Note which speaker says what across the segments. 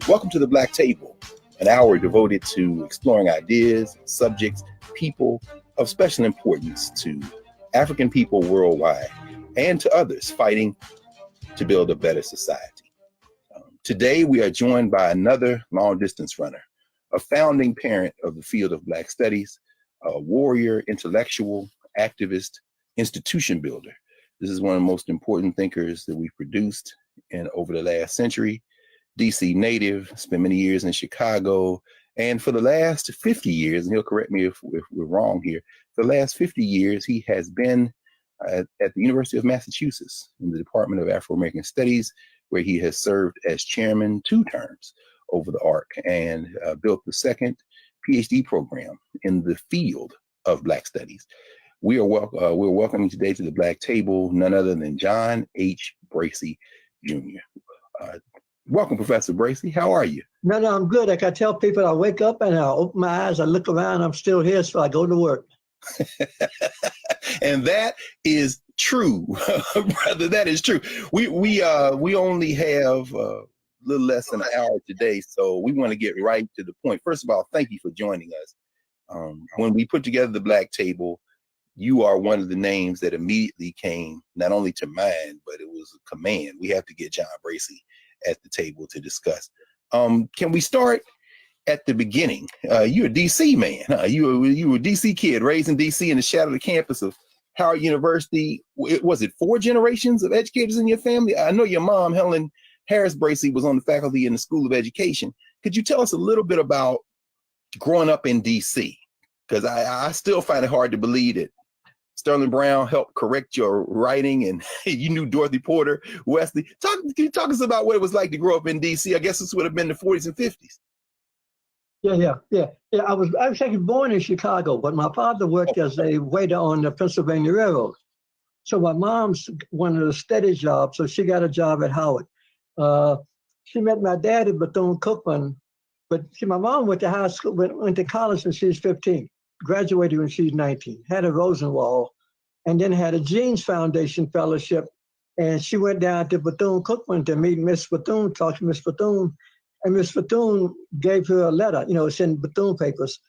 Speaker 1: Welcome to the Black Table, an hour devoted to exploring ideas, subjects, people of special importance to African people worldwide and to others fighting to build a better society. Today, we are joined by another long-distance runner, a founding parent of the field of Black studies, a warrior, intellectual, activist, institution builder. This is one of the most important thinkers that we've produced over the last century. DC native, spent many years in Chicago, and for the last 50 years, and he'll correct me if we're wrong here, for the last 50 years, he has been at the University of Massachusetts in the Department of Afro-American Studies, where he has served as chairman 2 terms over the arc and built the second PhD program in the field of Black studies. We're welcoming today to the Black Table none other than John H. Bracey, Jr. Welcome, Professor Bracey. How are you?
Speaker 2: No, I'm good. Like I tell people, I wake up and I open my eyes, I look around, I'm still here, so I go to work.
Speaker 1: And that is true, brother. That is true. We only have a little less than an hour today, so we want to get right to the point. First of all, thank you for joining us. When we put together the Black Table, you are one of the names that immediately came not only to mind, but it was a command. We have to get John Bracey at the table to discuss. Can we start at the beginning? You're a DC man. You were a DC kid raised in DC in the shadow of the campus of Howard University. Was it 4 generations of educators in your family? I know your mom, Helen Harris Bracey, was on the faculty in the School of Education. Could you tell us a little bit about growing up in DC? Because I still find it hard to believe that Sterling Brown helped correct your writing and you knew Dorothy Porter, Wesley. Can you talk us about what it was like to grow up in DC? I guess this would have been the 40s and 50s.
Speaker 2: Yeah. I was actually born in Chicago, but my father worked as a waiter on the Pennsylvania Railroad. So my mom's wanted a steady job, so she got a job at Howard. She met my dad at Bethune-Cookman, but my mom went to high school, went to college when she was 15, graduated when she was 19, had a Rosenwald, and then had a Jeans Foundation fellowship. And she went down to Bethune-Cookman to meet Miss Bethune, talk to Miss Bethune. And Miss Bethune gave her a letter, it's in Bethune papers.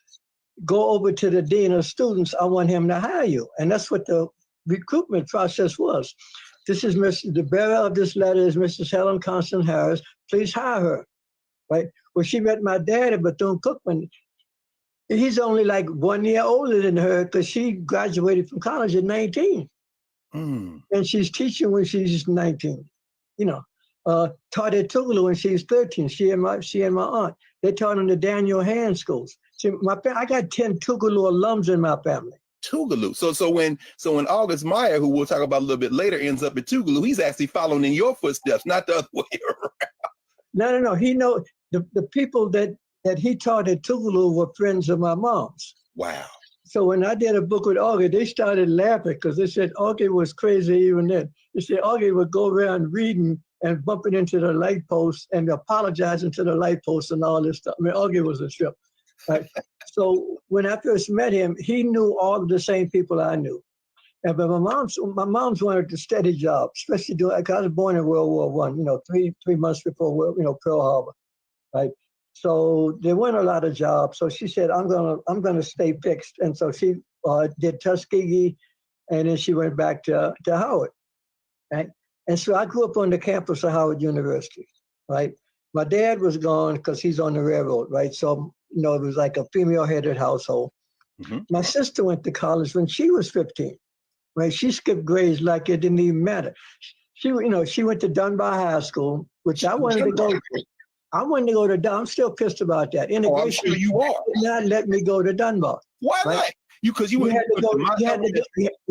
Speaker 2: Go over to the dean of students. I want him to hire you. And that's what the recruitment process was. This is the bearer of this letter is Mrs. Helen Constance Harris. Please hire her, right? Well, she met my dad at Bethune-Cookman. He's only like 1 year older than her because she graduated from college at 19. And she's teaching when she's 19, taught at Tougaloo when she was 13. She and my aunt, they taught in the Daniel Hand schools. See, I got 10 Tougaloo alums in my family.
Speaker 1: Tougaloo. So when August Meyer, who we'll talk about a little bit later, ends up at Tougaloo, he's actually following in your footsteps, not the other way around.
Speaker 2: No. He know the people that he taught at Tougaloo were friends of my mom's.
Speaker 1: Wow.
Speaker 2: So when I did a book with Augie, they started laughing because they said Augie was crazy even then. They said Augie would go around reading and bumping into the light post and apologizing to the light post and all this stuff. I mean, Augie was a trip. Right? So when I first met him, he knew all of the same people I knew. But my mom's wanted a steady job, especially because I was born in World War I, 3 months before, Pearl Harbor, right? So there weren't a lot of jobs. So she said, I'm gonna stay fixed. And so she did Tuskegee, and then she went back to Howard, right? And so I grew up on the campus of Howard University, right? My dad was gone because he's on the railroad, right? So, it was like a female-headed household. Mm-hmm. My sister went to college when she was 15, right? She skipped grades like it didn't even matter. She went to Dunbar High School, which I wanted to go to. I wanted to go to Dunbar. I'm still pissed about that. Integration
Speaker 1: I'm sure you are.
Speaker 2: did not let me go to Dunbar.
Speaker 1: Why
Speaker 2: right?
Speaker 1: not? You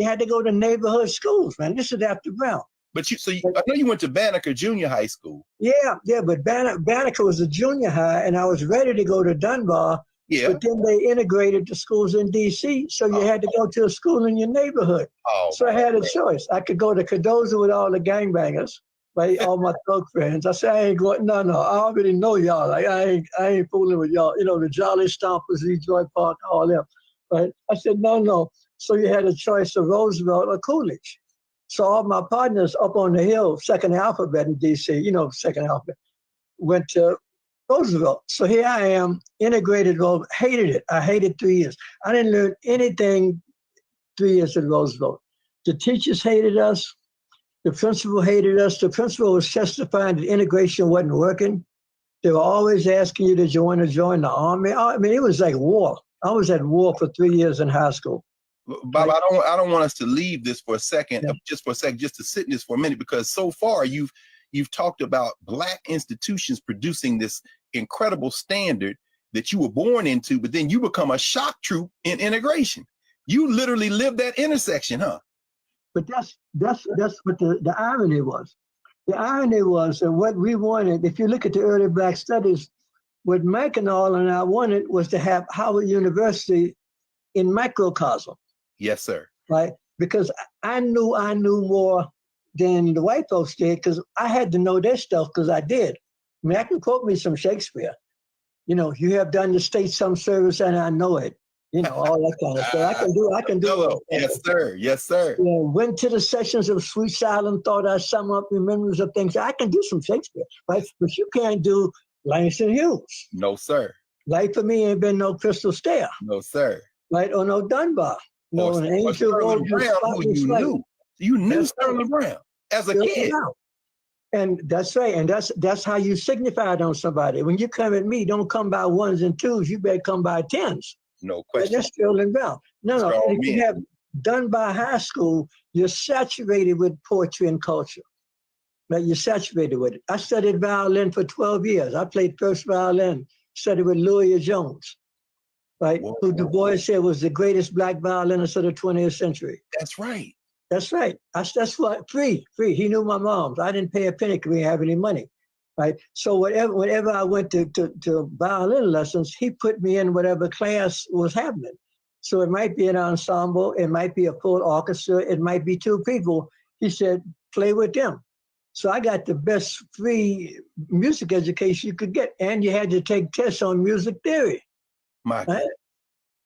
Speaker 2: had to go to neighborhood schools, man. This is after Brown.
Speaker 1: But I know you went to Banneker Junior High School.
Speaker 2: Yeah, but Banneker was a junior high, and I was ready to go to Dunbar. Yeah. But then they integrated the schools in D.C., so you had to go to a school in your neighborhood. So I had a choice. I could go to Cardozo with all the gangbangers, right? All my thug friends. I said, I ain't going. No. I already know y'all. Like I ain't fooling with y'all. The Jolly Stompers, Detroit Park, all them. Right? I said, no. So you had a choice of Roosevelt or Coolidge. So all my partners up on the hill, second alphabet in D.C., second alphabet, went to Roosevelt. So here I am, integrated, hated it. I hated 3 years. I didn't learn anything 3 years at Roosevelt. The teachers hated us. The principal hated us. The principal was testifying that integration wasn't working. They were always asking you to join the Army. I mean, it was like war. I was at war for 3 years in high school.
Speaker 1: Bob, I don't want us to leave this for a second, just to sit in this for a minute, because so far you've talked about Black institutions producing this incredible standard that you were born into, but then you become a shock troop in integration. You literally live that intersection, huh?
Speaker 2: But that's what the irony was. The irony was that what we wanted, if you look at the early Black studies, what Mike and all and I wanted was to have Howard University in microcosm.
Speaker 1: Yes, sir.
Speaker 2: Right? Because I knew more than the white folks did, because I had to know their stuff because I did. I mean, I can quote me some Shakespeare. You have done the state some service and I know it. All that kind of stuff. I can do it.
Speaker 1: Yes, sir. Yes, sir.
Speaker 2: Went to the sessions of Sweet Silent Thought, I sum up the memories of things. I can do some Shakespeare, right? But you can't do Langston Hughes.
Speaker 1: No, sir.
Speaker 2: Life for me ain't been no Crystal Stair.
Speaker 1: No, sir.
Speaker 2: Right? Or no Dunbar. No, an angel
Speaker 1: Sterling
Speaker 2: wrote
Speaker 1: Brown, who you knew. You knew Sterling Brown as a kid.
Speaker 2: And that's right. And that's how you signified on somebody. When you come at me, don't come by ones and twos. You better come by tens.
Speaker 1: No question.
Speaker 2: That's Sterling Brown. No. And if you have done by high school, you're saturated with poetry and culture. Right? You're saturated with it. I studied violin for 12 years. I played first violin, studied with Louis Jones, right? Who Du Bois said was the greatest black violinist of the 20th century.
Speaker 1: That's right.
Speaker 2: That's right. That's what free. He knew my mom's. I didn't pay a penny because we didn't have any money, right? So whenever I went to violin lessons, he put me in whatever class was happening. So it might be an ensemble, it might be a full orchestra, it might be two people. He said, play with them. So I got the best free music education you could get, and you had to take tests on music theory.
Speaker 1: My God.
Speaker 2: Right?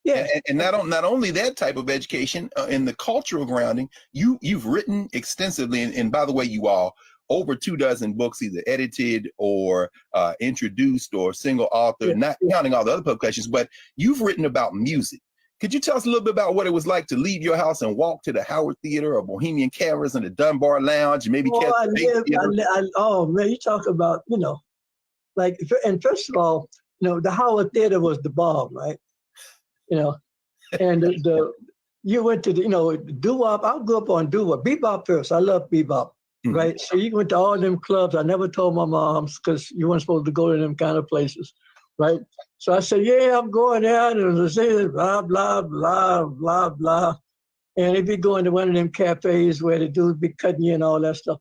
Speaker 2: Yeah,
Speaker 1: and not only that type of education in the cultural grounding, you've written extensively, and by the way, you all over 24 books, either edited or introduced or single author, not counting all the other publications, but you've written about music. Could you tell us a little bit about what it was like to leave your house and walk to the Howard Theater or Bohemian Caverns and the Dunbar Lounge, maybe
Speaker 2: oh man, you talk about, like, and first of all, the Howard Theater was the bomb, right? And you went to doo-wop. I grew up on doo-wop, bebop first. I love bebop, right? So you went to all them clubs. I never told my moms because you weren't supposed to go to them kind of places, right? So I said, yeah, I'm going out and say blah, blah, blah, blah, blah. And if you go into one of them cafes where the dudes be cutting you and all that stuff,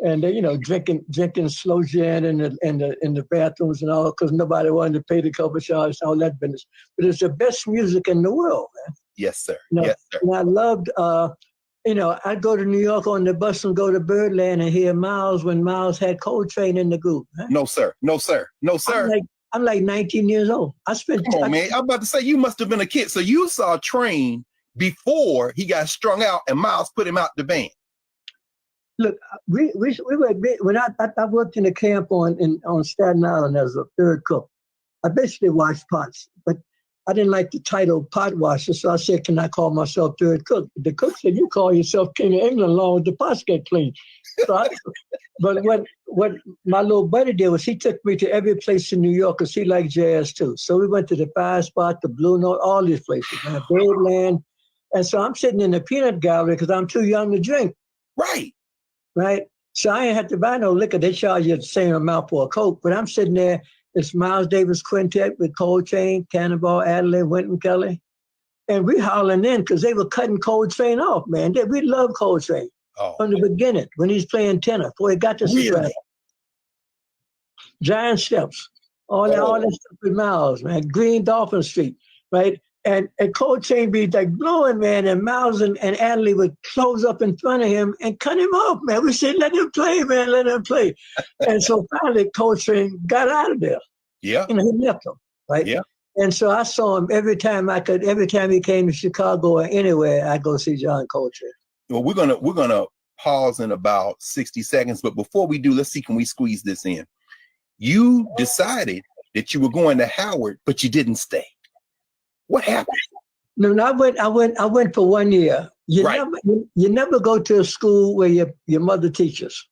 Speaker 2: and they, drinking slow gin in the bathrooms and all, because nobody wanted to pay the cover charge and all that business. But it's the best music in the world, man.
Speaker 1: Yes, sir.
Speaker 2: Yes, sir. And I loved, I'd go to New York on the bus and go to Birdland and hear Miles when Miles had Coltrane in the group. Man.
Speaker 1: No, sir. No, sir. No, sir.
Speaker 2: I'm like 19 years old. Come
Speaker 1: on, man. I'm about to say you must have been a kid. So you saw Train before he got strung out and Miles put him out the band.
Speaker 2: Look, we were when I worked in a camp on Staten Island as a third cook. I basically washed pots, but I didn't like the title pot washer, so I said, "Can I call myself third cook?" The cook said, "You call yourself King of England, long as the pots get clean." So but what my little buddy did was he took me to every place in New York because he liked jazz too. So we went to the Five Spot, the Blue Note, all these places, man, Birdland. And so I'm sitting in the peanut gallery because I'm too young to drink. Right. So I ain't had to buy no liquor. They charge you the same amount for a Coke. But I'm sitting there. It's Miles Davis Quintet with Coltrane, Cannonball, Adderley, Wynton Kelly. And we hollering in because they were cutting Coltrane off, man. We love Coltrane from the beginning when he's playing tenor before he got to soprano. Giant Steps, all that stuff with Miles, man. Green Dolphin Street, right? And Coltrane be like blowing, man, and Miles and Adderley would close up in front of him and cut him off, man. We said, let him play, man, let him play. And so finally Coltrane got out of there.
Speaker 1: Yeah.
Speaker 2: He left him, right?
Speaker 1: Yeah.
Speaker 2: And so I saw him every time he came to Chicago or anywhere, I'd go see John Coltrane.
Speaker 1: Well, we're gonna pause in about 60 seconds, but before we do, let's see, can we squeeze this in? You decided that you were going to Howard, but you didn't stay. What happened?
Speaker 2: No, I went for 1 year. You never go to a school where your mother teaches.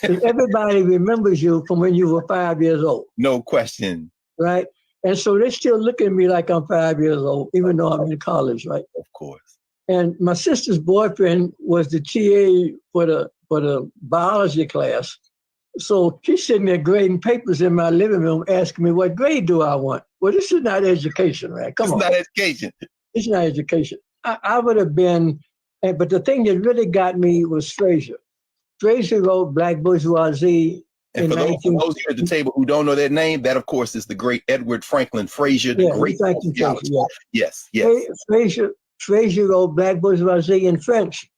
Speaker 2: Everybody remembers you from when you were 5 years old.
Speaker 1: No question.
Speaker 2: Right? And so they still look at me like I'm 5 years old, even though I'm in college, right?
Speaker 1: Of course.
Speaker 2: And my sister's boyfriend was the TA for the biology class. So she's sitting there grading papers in my living room asking me, what grade do I want? Well, this is not education, right? Come on.
Speaker 1: It's not education.
Speaker 2: It's not education. I would have been, but the thing that really got me was Frazier. Frazier wrote Black Bourgeoisie.
Speaker 1: And for those here at the table who don't know that name, that, of course, is the great Edward Franklin Frazier, the great sociologist. Yes.
Speaker 2: Frazier wrote Black Bourgeoisie in French.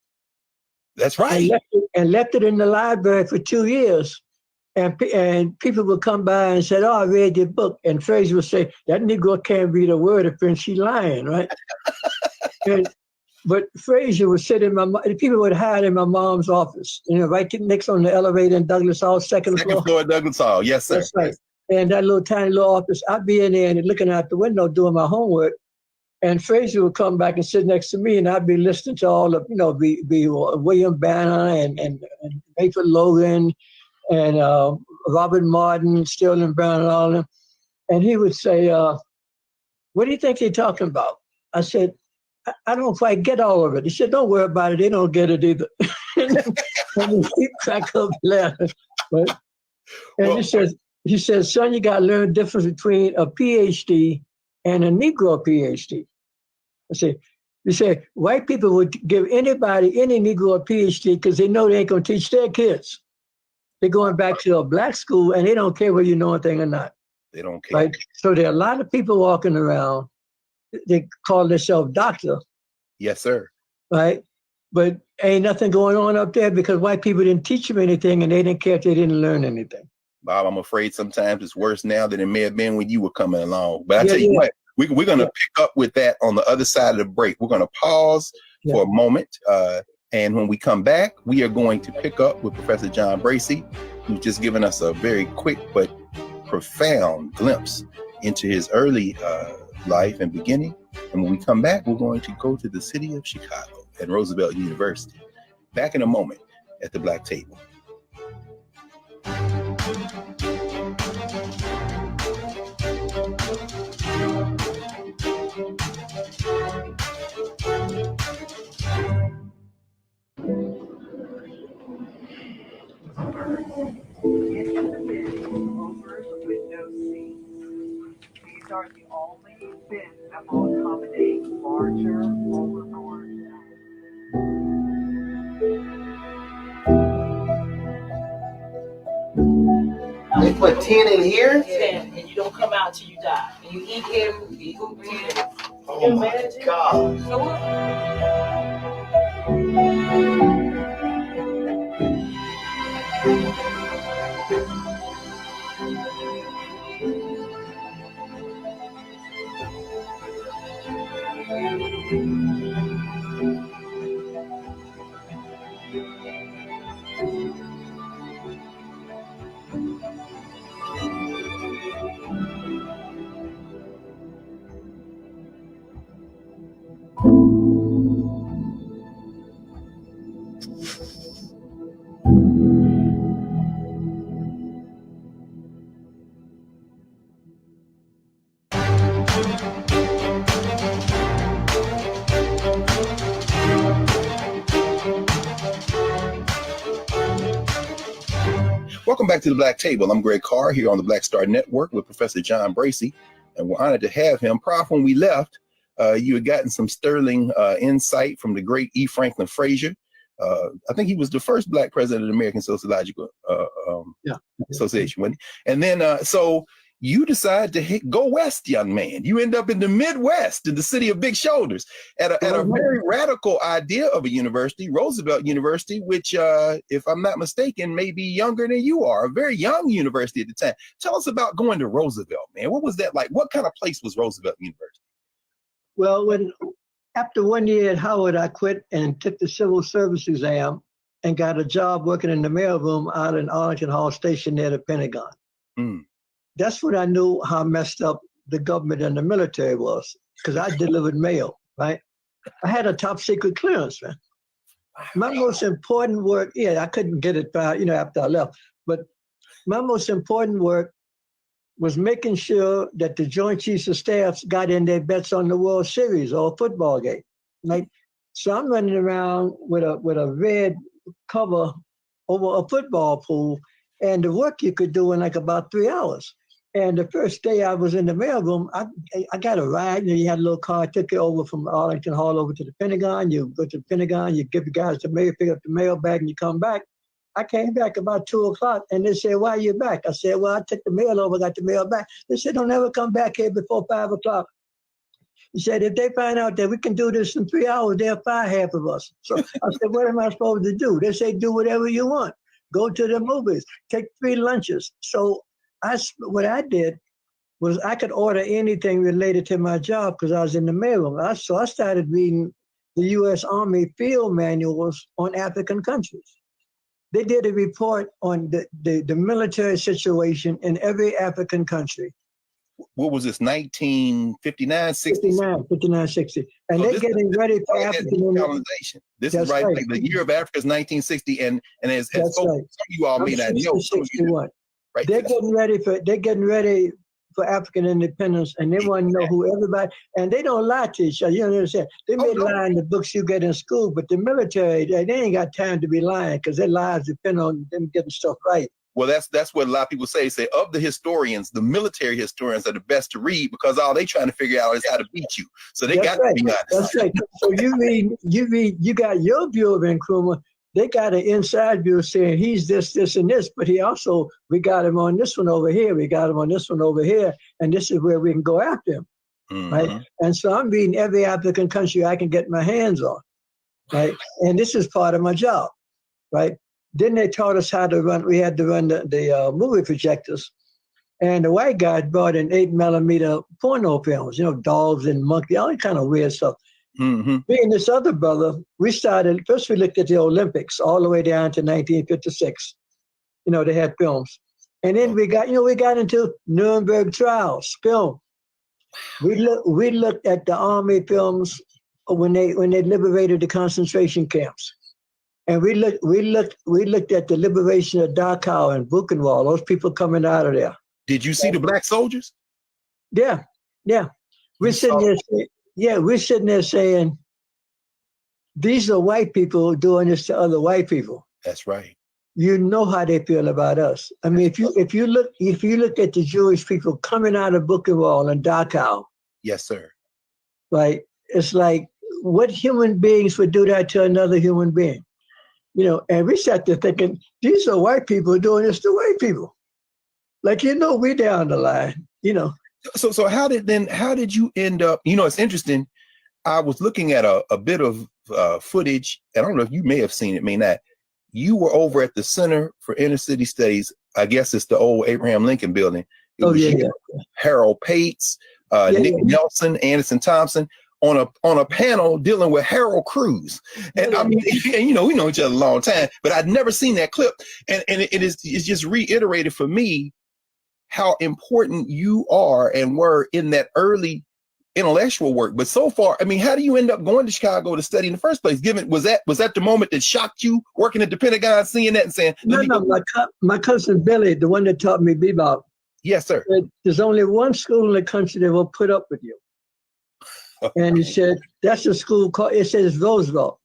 Speaker 1: That's right.
Speaker 2: And left it in the library for 2 years. And people would come by and say, "Oh, I read your book." And Frazier would say, "That Negro can't read a word of French. She's lying, right?" But Frazier would sit people would hide in my mom's office, right next on the elevator in Douglas Hall, second floor.
Speaker 1: Douglas Hall, yes, sir.
Speaker 2: That's right. And that tiny little office, I'd be in there and looking out the window doing my homework. And Frazier would come back and sit next to me, and I'd be listening to all of, be William Banner and Mayford Logan and Robert Martin, Sterling Brown, and all of them. And he would say, what do you think they're talking about? I said, I don't quite get all of it. He said, don't worry about it. They don't get it either. And he cracked up laughing. He says, son, you got to learn the difference between a PhD and a Negro PhD. He said, white people would give anybody, any Negro a PhD because they know they ain't going to teach their kids. They're going back to a black school and they don't care whether you know anything or not.
Speaker 1: They don't care.
Speaker 2: Right? So there are a lot of people walking around, they call themselves doctor.
Speaker 1: Yes, sir.
Speaker 2: Right? But ain't nothing going on up there because white people didn't teach them anything and they didn't care if they didn't learn anything.
Speaker 1: Bob, I'm afraid sometimes it's worse now than it may have been when you were coming along. But I tell you what, we're going to pick up with that on the other side of the break. We're going to pause for a moment. And when we come back, we are going to pick up with Professor John Bracey, who's just given us a very quick but profound glimpse into his early life and beginning. And when we come back, we're going to go to the city of Chicago and Roosevelt University. Back in a moment at the Black Table.
Speaker 3: These are the only bins that will accommodate larger overboard.
Speaker 4: They put 10 in here?
Speaker 5: 10, and you don't come out till you die.
Speaker 4: And you eat every 10.
Speaker 5: Oh my
Speaker 4: God.
Speaker 1: Welcome back to the Black Table. I'm Greg Carr here on the Black Star Network with Professor John Bracey, and we're honored to have him. Prof, when we left, you had gotten some sterling insight from the great E. Franklin Frazier. I think he was the first black president of the American Sociological Association, wasn't he? And then, so you decide to go west, young man. You end up in the Midwest, in the city of big shoulders, at a very radical idea of a university, Roosevelt University, which, if I'm not mistaken, may be younger than you are, a very young university at the time. Tell us about going to Roosevelt, man. What was that like? What kind of place was Roosevelt University?
Speaker 2: Well, after 1 year at Howard, I quit and took the civil service exam and got a job working in the mailroom out in Arlington Hall Station near the Pentagon.
Speaker 1: Mm.
Speaker 2: That's when I knew how messed up the government and the military was, because I delivered mail, right? I had a top secret clearance, man. My most important work, I couldn't get it after I left, but my most important work was making sure that the Joint Chiefs of Staffs got in their bets on the World Series or a football game, right? So I'm running around with a red cover over a football pool, and the work you could do in like about 3 hours. And the first day I was in the mailroom, I got a ride. You had a little car, took you over from Arlington Hall over to the Pentagon. You go to the Pentagon, you give the guys the mail, pick up the mail bag, and you come back. I came back about 2 o'clock, and they said, "Why are you back?" I said, "Well, I took the mail over, got the mail back." They said, "Don't ever come back here before 5 o'clock." He said, "If they find out that we can do this in 3 hours, they'll fire half of us." So I said, "What am I supposed to do?" They say, "Do whatever you want. Go to the movies, take 3 lunches." So what I did was I could order anything related to my job because I was in the mailroom. So I started reading the U.S. Army field manuals on African countries. They did a report on the military situation in every African country.
Speaker 1: what was this, 1959, 60?
Speaker 2: 59, 60. And
Speaker 1: So
Speaker 2: they're
Speaker 1: this
Speaker 2: getting ready for
Speaker 1: right at
Speaker 2: African
Speaker 1: decolonization. This is
Speaker 2: That's
Speaker 1: right,
Speaker 2: right.
Speaker 1: like the year of Africa is 1960, and as
Speaker 2: That's
Speaker 1: some
Speaker 2: right.
Speaker 1: of you all may not
Speaker 2: 60,
Speaker 1: know, some of you know,
Speaker 2: 61.
Speaker 1: right?
Speaker 2: They're getting ready for African independence, and they want to know who everybody, and they don't lie to each other. You don't understand. They may lie in the books you get in school, but the military, they ain't got time to be lying because their lives depend on them getting stuff right.
Speaker 1: Well, that's what a lot of people say of the historians, the military historians are the best to read because all they trying to figure out is how to beat you. So they got to be honest.
Speaker 2: That's right. So you got your view of Nkrumah. They got an inside view saying he's this, and this, but we got him on this one over here. We got him on this one over here. And this is where we can go after him. Mm-hmm. Right. And so I'm reading every African country I can get my hands on. Right. And this is part of my job. Right. Then they taught us how to run. We had to run the movie projectors. And the white guys brought in 8mm porno films, dogs and monkeys, all that kind of weird stuff. Mm-hmm. Me and this other brother, first we looked at the Olympics all the way down to 1956. They had films. And then we got into Nuremberg trials, film. We looked at the army films when they liberated the concentration camps. And we looked at the liberation of Dachau and Buchenwald, those people coming out of there.
Speaker 1: Did you see the black soldiers?
Speaker 2: Yeah. We're sitting there saying, these are white people doing this to other white people.
Speaker 1: That's right.
Speaker 2: You know how they feel about us. I mean, if you look at the Jewish people coming out of Buchenwald and Dachau.
Speaker 1: Yes, sir.
Speaker 2: Right. It's like, what human beings would do that to another human being? And we sat there thinking, these are white people doing this to white people. Like, we down the line,
Speaker 1: So how did you end up, it's interesting. I was looking at a bit of footage, and I don't know if you may have seen it, may not. You were over at the Center for Inner City Studies. I guess it's the old Abraham Lincoln building. It was Harold Pates, Nick Nelson, Anderson Thompson on a panel dealing with Harold Cruz. And I mean, and, we know each other a long time, but I'd never seen that clip. And it's just reiterated for me how important you are and were in that early intellectual work. But so far, I mean, how do you end up going to Chicago to study in the first place? Was that the moment that shocked you, working at the Pentagon, seeing that and saying,
Speaker 2: no, my cousin Billy, the one that taught me bebop.
Speaker 1: Yes, sir.
Speaker 2: There's only one school in the country that will put up with you. And he said, that's a school called, it says Roosevelt.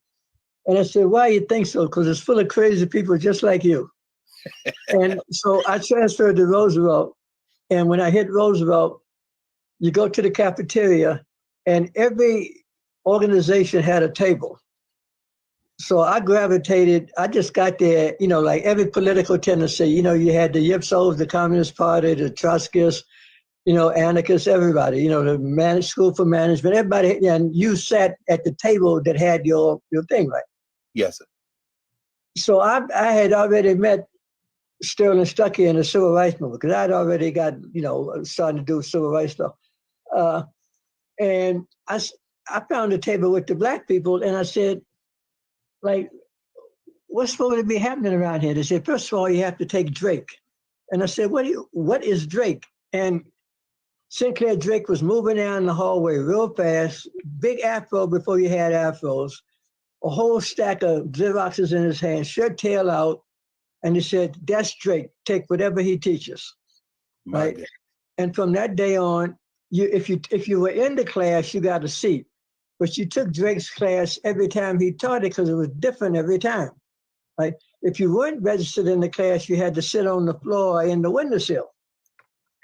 Speaker 2: And I said, why you think so? Because it's full of crazy people just like you. And so I transferred to Roosevelt. And when I hit Roosevelt, you go to the cafeteria and every organization had a table. So I just got there, like every political tendency, you had the Yipsos, the Communist Party, the Trotskyists, anarchists, everybody, the School for Management, everybody, and you sat at the table that had your thing, right?
Speaker 1: Yes, sir.
Speaker 2: So I had already met Sterling Stuckey in the Civil Rights Movement because I'd already got, starting to do civil rights stuff. And I found a table with the black people and I said, like, what's supposed to be happening around here? They said, first of all, you have to take Drake. And I said, what is Drake? And Sinclair Drake was moving down the hallway real fast, big afro before you had afros, a whole stack of Xeroxes in his hand, shirt tail out. And he said, that's Drake, take whatever he teaches, right? And from that day on, if you were in the class, you got a seat. But you took Drake's class every time he taught it because it was different every time, right? If you weren't registered in the class, you had to sit on the floor in the windowsill,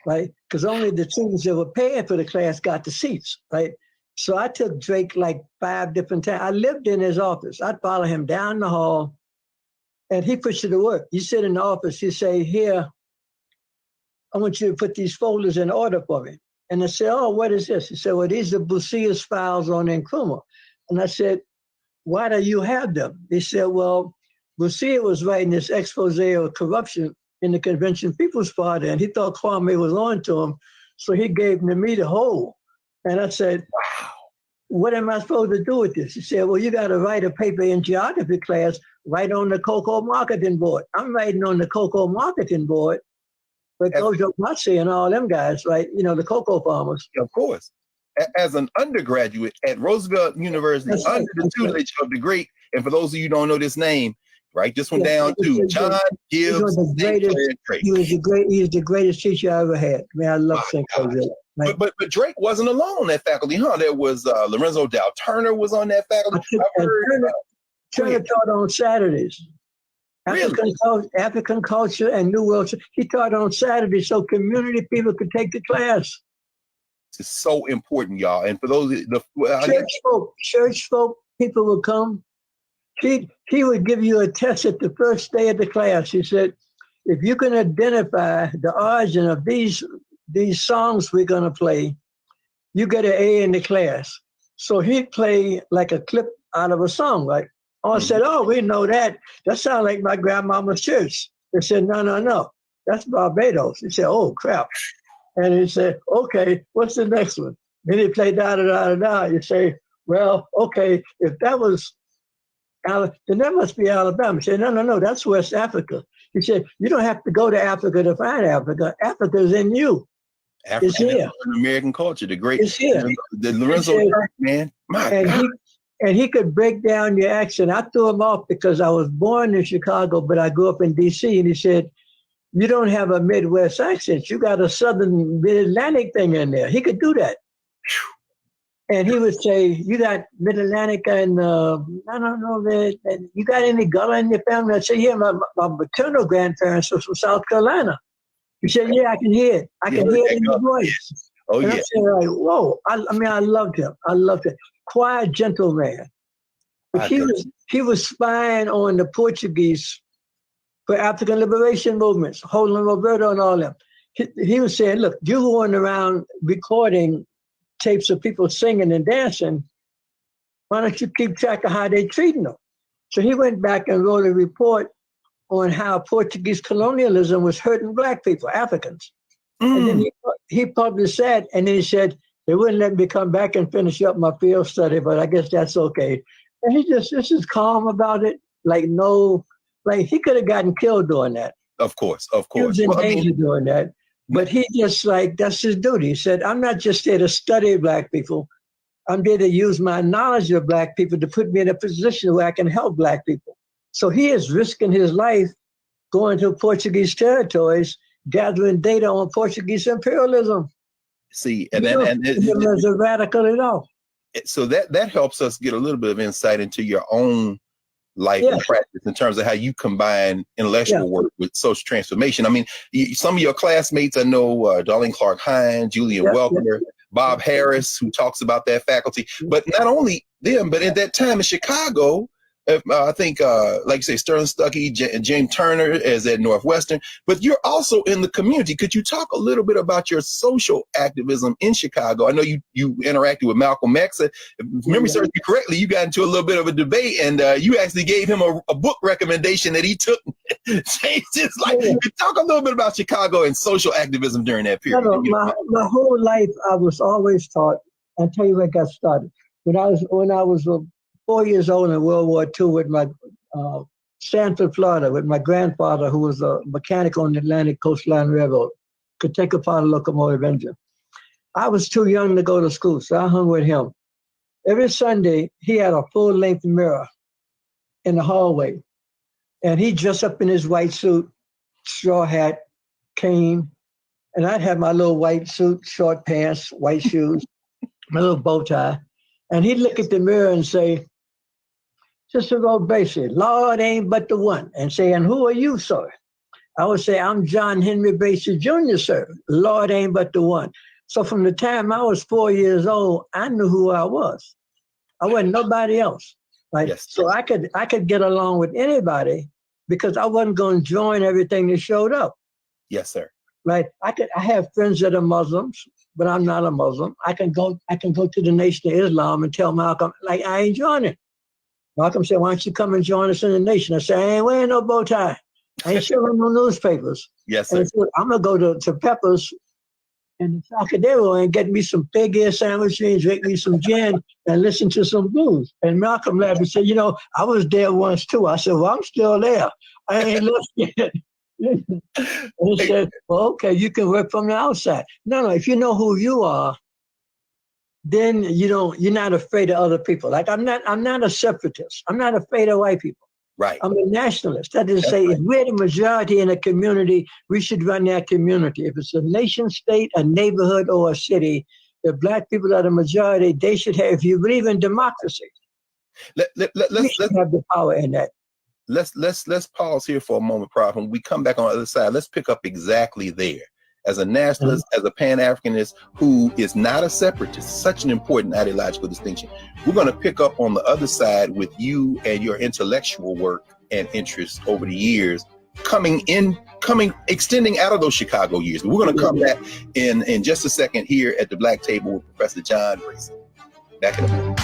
Speaker 2: right? Because only the students that were paying for the class got the seats, right? So I took Drake like 5 different times. I lived in his office. I'd follow him down the hall and he puts you to work. You sit in the office, you say, here, I want you to put these folders in order for me. And I said, oh, what is this? He said, well, these are Bussia's files on Nkrumah. And I said, why do you have them? He said, well, Bussia was writing this expose of corruption in the Convention People's Party, and he thought Kwame was on to him, so he gave them to me to hold. And I said, wow, what am I supposed to do with this? He said, well, you got to write a paper in geography class, right on the cocoa marketing board. I'm writing on the cocoa marketing board, But Gojo Matsi and all them guys, right? You know, the cocoa farmers.
Speaker 1: Of course. As an undergraduate at Roosevelt University,
Speaker 2: That's right,
Speaker 1: under the
Speaker 2: that's right.
Speaker 1: tutelage of the great, and for those of you who don't know this name, write this one
Speaker 2: Yeah,
Speaker 1: down too, John
Speaker 2: He was
Speaker 1: Gibbs.
Speaker 2: the greatest.
Speaker 1: Drake.
Speaker 2: He was the greatest teacher I ever had. Man, I love St. Clair. Right?
Speaker 1: But Drake wasn't alone on that faculty, huh? There was Lorenzo Dow Turner was on that faculty.
Speaker 2: Turner taught on Saturdays. African culture and New World. He taught on Saturdays so community people could take the class.
Speaker 1: It's so important, y'all. And for those
Speaker 2: church folk, people would come. He would give you a test at the first day of the class. He said, if you can identify the origin of these songs we're going to play, you get an A in the class. So he'd play like a clip out of a song, right? I said, oh, we know that. That sounds like my grandmama's church. They said, no, that's Barbados. He said, oh, crap. And he said, okay, what's the next one? Then he played da-da-da-da-da. You say, well, okay, if that was, then that must be Alabama. He said, no, that's West Africa. He said, you don't have to go to Africa to find Africa. Africa's in you. It's here.
Speaker 1: American culture, the great,
Speaker 2: it's here.
Speaker 1: The Lorenzo Turk, man. My God.
Speaker 2: And he could break down your accent. I threw him off because I was born in Chicago, but I grew up in D.C. And he said, you don't have a Midwest accent. You got a Southern Mid-Atlantic thing in there. He could do that. And he would say, you got Mid-Atlantic and, you got any Gullah in your family? I'd say, yeah, my maternal grandparents were from South Carolina. He said, yeah, I can hear it. I can hear it in your voice.
Speaker 1: Oh,
Speaker 2: and
Speaker 1: yeah.
Speaker 2: I said, like, whoa. I loved him. I loved him. Quiet, gentle man. But he was spying on the Portuguese for African liberation movements, Holden Roberto and all them. He was saying, look, you're going around recording tapes of people singing and dancing. Why don't you keep track of how they're treating them? So he went back and wrote a report on how Portuguese colonialism was hurting Black people, Africans. And then he published that, and then he said, they wouldn't let me come back and finish up my field study, but I guess that's okay. And he just is calm about it. Like he could have gotten killed doing that.
Speaker 1: Of course.
Speaker 2: He was in danger doing that. But he just that's his duty. He said, I'm not just there to study Black people. I'm there to use my knowledge of Black people to put me in a position where I can help Black people. So he is risking his life going to Portuguese territories, gathering data on Portuguese imperialism.
Speaker 1: See,
Speaker 2: and as a radical at all.
Speaker 1: So that helps us get a little bit of insight into your own life and practice in terms of how you combine intellectual work with social transformation. I mean, some of your classmates, I know, Darlene Clark Hines, Julian Welkener, Bob Harris, who talks about that faculty, but not only them, but at that time in Chicago, I think, like you say, Sterling Stuckey and James Turner is at Northwestern, but you're also in the community. Could you talk a little bit about your social activism in Chicago? I know you interacted with Malcolm X. If memory serves me correctly, you got into a little bit of a debate, and you actually gave him a book recommendation that he took, changed his life. Talk a little bit about Chicago and social activism during that period.
Speaker 2: My whole life, I was always taught. I'll tell you where it got started. When I was 4 years old in World War II with my Sanford, Florida, with my grandfather, who was a mechanic on the Atlantic Coastline Railroad, could take apart a locomotive engine. I was too young to go to school, so I hung with him. Every Sunday, he had a full-length mirror in the hallway, and he'd dress up in his white suit, straw hat, cane, and I'd have my little white suit, short pants, white shoes, my little bow tie, and he'd look at the mirror and say, Sister Rose Bracey, Lord ain't but the one, and say, and who are you, sir? I would say, I'm John Henry Bracey Jr., sir. Lord ain't but the one. So from the time I was 4 years old, I knew who I was. I wasn't nobody else. Right? Yes. So I could get along with anybody because I wasn't going to join everything that showed up.
Speaker 1: Yes, sir.
Speaker 2: Right. I have friends that are Muslims, but I'm not a Muslim. I can go to the Nation of Islam and tell Malcolm, like, I ain't joining. Malcolm said, why don't you come and join us in the Nation? I said, I ain't wearing no bow tie. I ain't selling no newspapers.
Speaker 1: Yes, sir.
Speaker 2: So I'm going to go to Pepper's and the Trocadero and get me some pig ear sandwiches, drink me some gin, and listen to some blues. And Malcolm laughed and said, I was there once too. I said, well, I'm still there. I ain't left yet. And he said, well, okay, you can work from the outside. No, if you know who you are, then you're not afraid of other people. Like I'm not a separatist. I'm not afraid of white people.
Speaker 1: Right.
Speaker 2: I'm a nationalist. That is to say, if we're the majority in a community, we should run that community. If it's a nation state, a neighborhood, or a city, if black people are the majority, they should have, if you believe in democracy, we should have the power in that.
Speaker 1: Let's pause here for a moment, Prof. When we come back on the other side, let's pick up exactly there. As a nationalist, as a Pan-Africanist who is not a separatist, such an important ideological distinction. We're going to pick up on the other side with you and your intellectual work and interests over the years, extending out of those Chicago years. But we're going to come back in just a second here at the Black Table with Professor John Bracey. Back in a minute.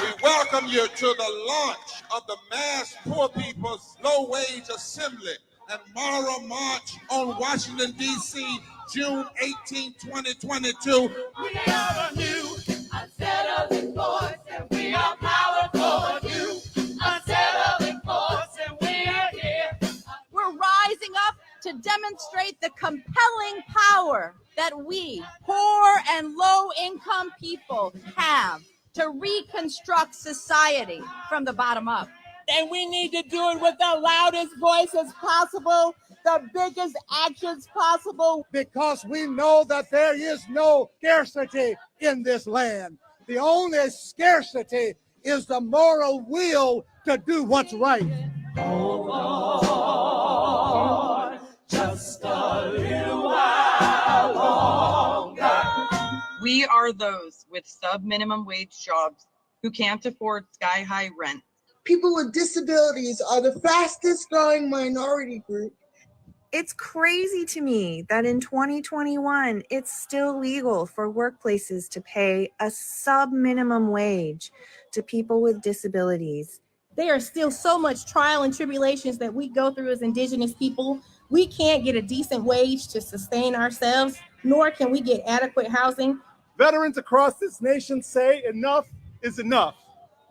Speaker 6: We welcome you to the launch of the Mass Poor People's Low Wage Assembly and Moral March on Washington, D.C., June 18, 2022.
Speaker 7: We are a new, unsettling force, and we are powerful. New, unsettling force, and we are here.
Speaker 8: We're rising up to demonstrate the compelling power that we, poor and low-income people, have to reconstruct society from the bottom up.
Speaker 5: And we need to do it with the loudest voices possible, the biggest actions possible.
Speaker 9: Because we know that there is no scarcity in this land. The only scarcity is the moral will to do what's right.
Speaker 7: Hold on, just a little while longer.
Speaker 10: We are those with sub-minimum wage jobs who can't afford sky-high rent.
Speaker 11: People with disabilities are the fastest growing minority group.
Speaker 12: It's crazy to me that in 2021, it's still legal for workplaces to pay a sub-minimum wage to people with disabilities.
Speaker 13: There are still so much trial and tribulations that we go through as Indigenous people. We can't get a decent wage to sustain ourselves, nor can we get adequate housing.
Speaker 9: Veterans across this nation say enough is enough.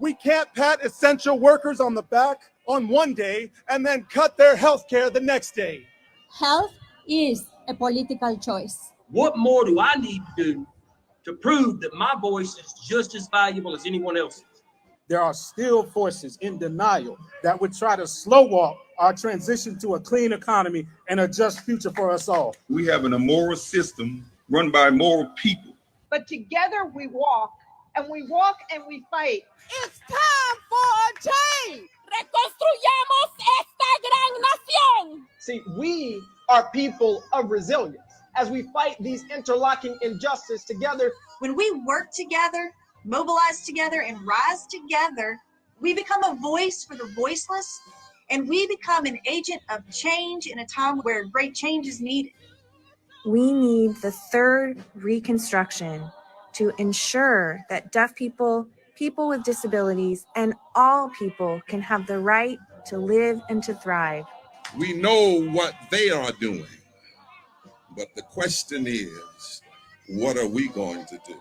Speaker 9: We can't pat essential workers on the back on one day and then cut their health care the next day.
Speaker 14: Health is a political choice.
Speaker 15: What more do I need to do to prove that my voice is just as valuable as anyone else's?
Speaker 9: There are still forces in denial that would try to slow walk our transition to a clean economy and a just future for us all.
Speaker 6: We have an immoral system run by immoral people.
Speaker 16: But together we walk and we fight.
Speaker 8: It's time for a change. Reconstruyamos esta gran nación.
Speaker 16: See, we are people of resilience as we fight these interlocking injustices together.
Speaker 17: When we work together, mobilize together, and rise together, we become a voice for the voiceless, and we become an agent of change in a time where great change is needed.
Speaker 12: We need the third reconstruction to ensure that deaf people, people with disabilities, and all people can have the right to live and to thrive.
Speaker 6: We know what they are doing, but the question is, what are we going to do?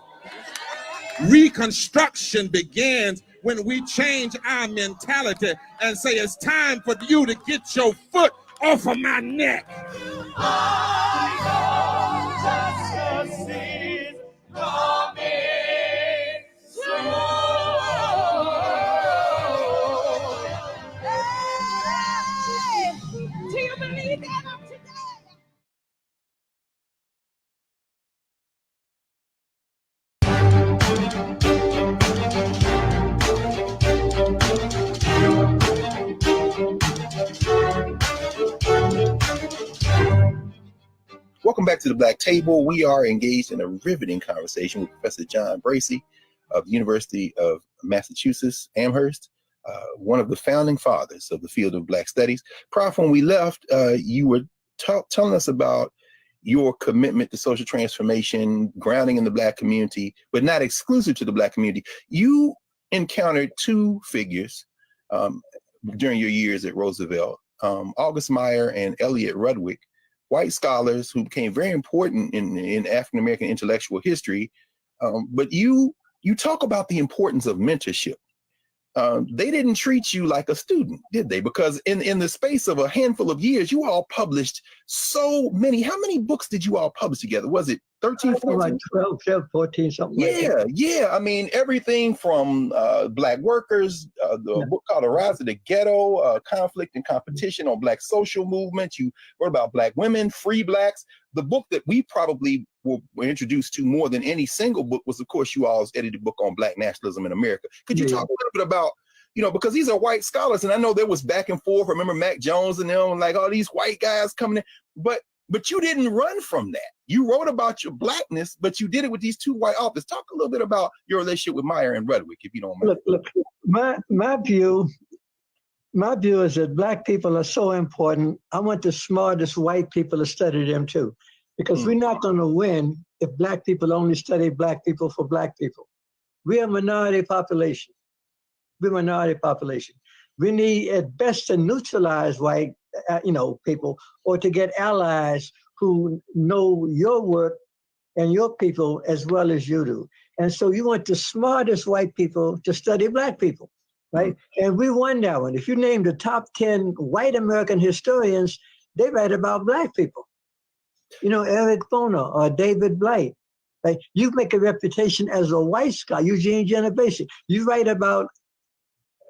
Speaker 6: Reconstruction begins when we change our mentality and say it's time for you to get your foot off of my neck.
Speaker 1: Welcome back to the Black Table. We are engaged in a riveting conversation with Professor John Bracey of the University of Massachusetts, Amherst, one of the founding fathers of the field of Black studies. Prof, when we left, you were telling us about your commitment to social transformation, grounding in the Black community, but not exclusive to the Black community. You encountered two figures during your years at Roosevelt, August Meyer and Elliot Rudwick, white scholars who became very important in African American intellectual history. But you talk about the importance of mentorship. They didn't treat you like a student, did they? Because in the space of a handful of years, you all published so many. How many books did you all publish together? Was it 13, 14?
Speaker 2: Like 12, 14, something like that.
Speaker 1: Yeah. I mean, everything from Black workers, the book called The Rise of the Ghetto, Conflict and Competition on Black Social Movements. You wrote about Black women, free Blacks. The book that we probably were introduced to more than any single book was, of course, you all's edited book on Black nationalism in America. Could you talk a little bit about, because these are white scholars, and I know there was back and forth. Remember Mac Jones and them, like all these white guys coming in, but you didn't run from that. You wrote about your Blackness, but you did it with these two white authors. Talk a little bit about your relationship with Meyer and Rudwick, if you don't mind.
Speaker 2: Look, my view is that Black people are so important. I want the smartest white people to study them too, because we're not going to win if Black people only study Black people for Black people. We're a minority population. We're a minority population. We need at best to neutralize white, people, or to get allies who know your work and your people as well as you do. And so you want the smartest white people to study Black people, right? And we won that one. If you name the top 10 white American historians, they write about Black people. Eric Foner or David Blight. Right? You make a reputation as a white scholar, Eugene Genovese. You write about,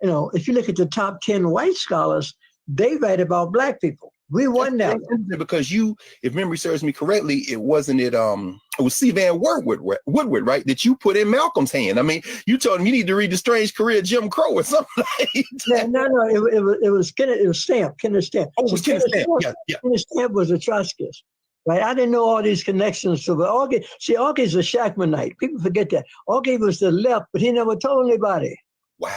Speaker 2: if you look at the top 10 white scholars, they write about Black people. We won that one.
Speaker 1: Because if memory serves me correctly, it was C. Van Woodward, right? That you put in Malcolm's hand. I mean, you told him you need to read The Strange Career of Jim Crow or something like that.
Speaker 2: No, it was Stamp, Kenneth Stamp.
Speaker 1: Oh, it was Kenneth Stamp, yeah.
Speaker 2: Kenneth Stamp was a Trotskyist. Right? I didn't know all these connections to Augie. See, Augie's a Shackmanite. People forget that. Augie was the left, but he never told anybody.
Speaker 1: Wow.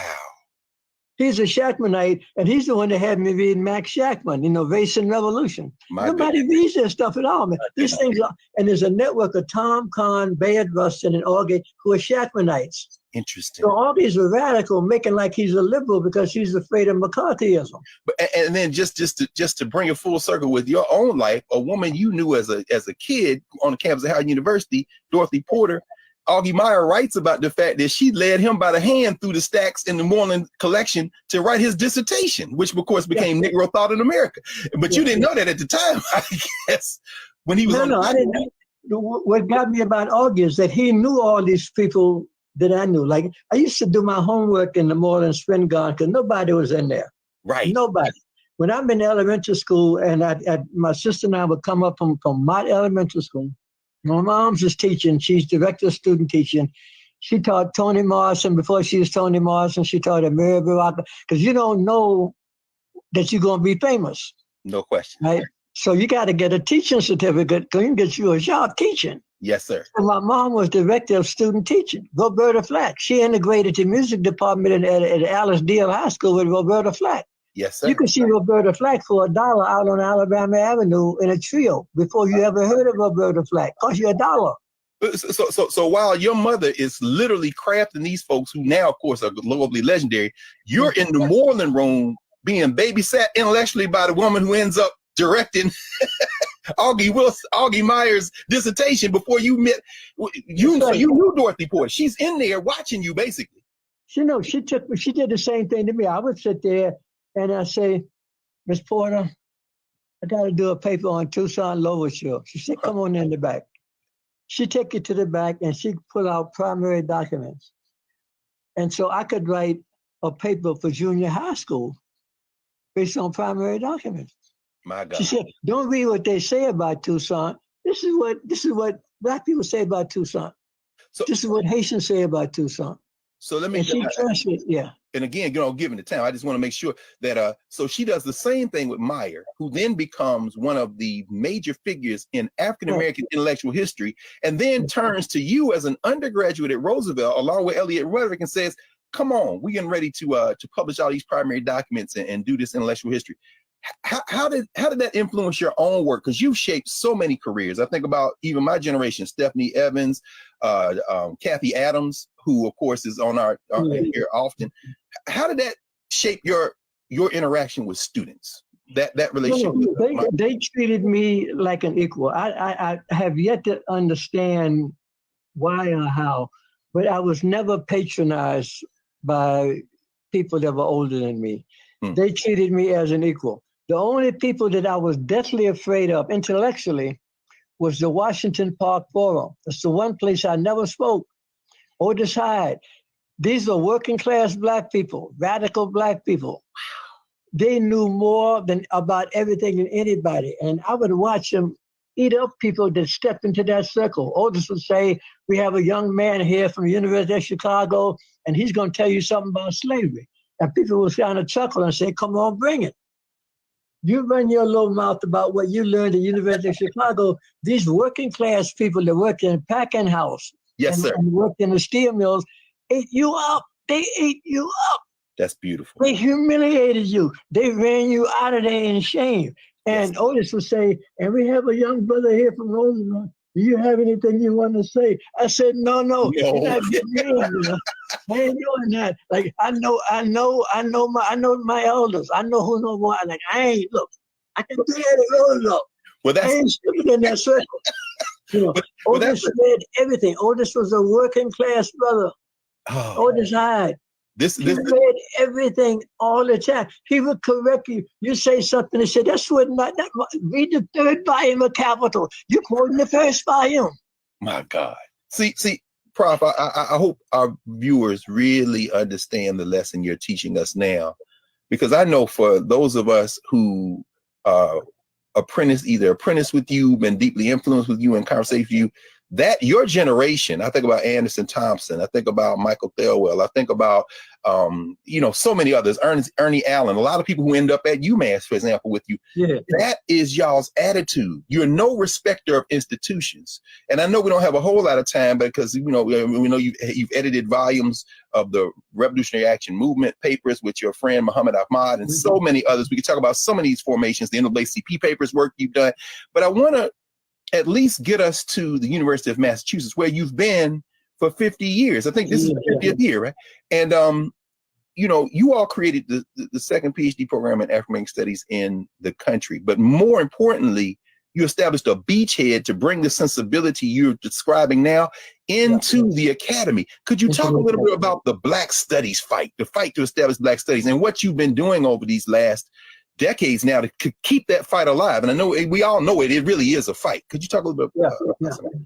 Speaker 2: He's a Shackmanite, and he's the one that had me read Max Shackman, Race and Revolution. Nobody reads that stuff at all, man. These things are, and there's a network of Tom Kahn, Bayard Rustin, and Augie who are Shackmanites.
Speaker 1: Interesting.
Speaker 2: So Augie's a radical, making like he's a liberal because he's afraid of McCarthyism.
Speaker 1: And then just to bring it full circle with your own life, a woman you knew as a kid on the campus of Howard University, Dorothy Porter, Augie Meyer writes about the fact that she led him by the hand through the stacks in the Moreland collection to write his dissertation, which of course became Negro Thought in America. But you didn't know that at the time, I guess, when he was
Speaker 2: I didn't. What got me about Augie is that he knew all these people that I knew. Like, I used to do my homework in the Moreland Spin Garden because nobody was in there.
Speaker 1: Right.
Speaker 2: Nobody. When I'm in elementary school and my sister and I would come up from Mott Elementary School. My mom's is teaching. She's director of student teaching. She taught Toni Morrison before she was Toni Morrison. She taught Mary Baraka, because you don't know that you're going to be famous.
Speaker 1: No question.
Speaker 2: Right? So you got to get a teaching certificate because you can get you a job teaching.
Speaker 1: Yes, sir.
Speaker 2: And my mom was director of student teaching, Roberta Flack. She integrated the music department at Alice Deal High School with Roberta Flack.
Speaker 1: Yes, sir.
Speaker 2: You could see Roberta Flack for $1 out on Alabama Avenue in a trio before you ever heard of Roberta Flack. Cost you $1.
Speaker 1: So while your mother is literally crafting these folks who now, of course, are globally legendary, you're in the Moreland room being babysat intellectually by the woman who ends up directing Augie Meyer's dissertation before you met. You knew Dorothy Porter. She's in there watching you, basically.
Speaker 2: She did the same thing to me. I would sit there and I say, Miss Porter, I got to do a paper on Toussaint Louverture. She said, come on in the back. She take it to the back and she pull out primary documents. And so I could write a paper for junior high school based on primary documents.
Speaker 1: My God.
Speaker 2: She said, don't read what they say about Toussaint. This is what Black people say about Toussaint. This is what Haitians say about Toussaint.
Speaker 1: So let me.
Speaker 2: And she translates, yeah.
Speaker 1: And again, given the time, I just want to make sure that so she does the same thing with Meyer, who then becomes one of the major figures in African American intellectual history, and then turns to you as an undergraduate at Roosevelt, along with Elliot Rudwick, and says, "Come on, we're getting ready to publish all these primary documents and do this intellectual history." How did that influence your own work? Because you've shaped so many careers. I think about even my generation: Stephanie Evans, Kathy Adams, who of course is on our here often. How did that shape your interaction with students? that relationship?
Speaker 2: They treated me like an equal. I have yet to understand why or how, but I was never patronized by people that were older than me. They treated me as an equal. The only people that I was deathly afraid of intellectually was the Washington Park Forum. It's the one place I never spoke or decided. These are working class black people, radical black people. They knew more about everything than anybody. And I would watch them eat up people that stepped into that circle. Otis would say, we have a young man here from the University of Chicago, and he's going to tell you something about slavery. And people would kind of chuckle and say, come on, bring it. You run your little mouth about what you learned at the University of Chicago. These working class people that work in a packing house and worked in the steel mills ate you up. They ate you up.
Speaker 1: That's beautiful.
Speaker 2: They humiliated you. They ran you out of there in shame. And Otis would say, and we have a young brother here from Roosevelt. Do you have anything you want to say? I said, no. You're not getting me in there. I ain't doing that. Like I know my elders. I know who know what. Like I can do that at Roosevelt.
Speaker 1: Well,
Speaker 2: I ain't slipping in that circle. Otis read everything. Otis was a working class brother. Otis Hyde. He read everything all the time. He would correct you. You say something, he said, that's what not read the third volume of Capital. You're quoting the first volume.
Speaker 1: My God. See, Prof, I hope our viewers really understand the lesson you're teaching us now. Because I know for those of us who apprentice with you, been deeply influenced with you, in conversation with you, that your generation, I think about Anderson Thompson, I think about Michael Thelwell, I think about so many others, Ernie Allen, a lot of people who end up at UMass, for example, with you.
Speaker 2: Yeah.
Speaker 1: That is y'all's attitude. You're no respecter of institutions. And I know we don't have a whole lot of time, because we know you've edited volumes of the Revolutionary Action Movement papers with your friend Muhammad Ahmad and so many others. We could talk about some of these formations, the NAACP papers work you've done. But I want to at least get us to the University of Massachusetts, where you've been for 50 years. I think this is the 50th year, right? And, you all created the second PhD program in African American Studies in the country. But more importantly, you established a beachhead to bring the sensibility you're describing now into the academy. Could you talk a little bit about the Black Studies fight, the fight to establish Black Studies, and what you've been doing over these last decades now to keep that fight alive? And I know we all know it really is a fight. Could you talk a little bit about that?